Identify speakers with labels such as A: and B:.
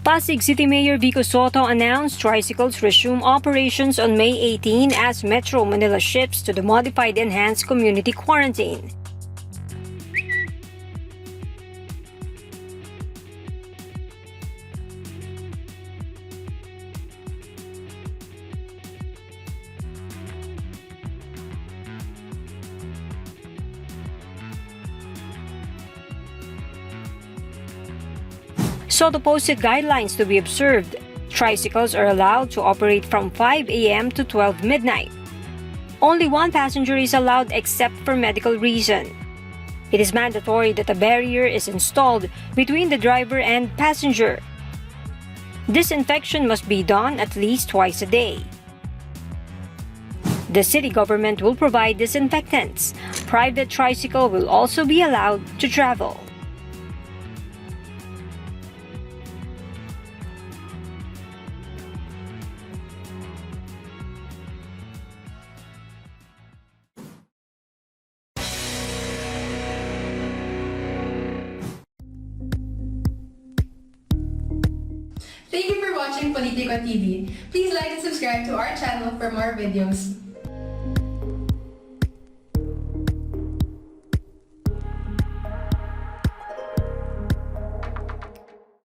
A: Pasig City Mayor Vico Sotto announced Tricycles resume operations on May 18 as Metro Manila shifts to the modified enhanced community quarantine. Sotto posted guidelines to be observed. Tricycles are allowed to operate from 5 a.m. to 12 midnight. Only one passenger is allowed except for medical reason. It is mandatory that a barrier is installed between the driver and passenger. Disinfection must be done at least twice a day. The city government will provide disinfectants. Private tricycle will also be allowed to travel.
B: Thank you for watching Politiko TV. Please like and subscribe to our channel for more videos.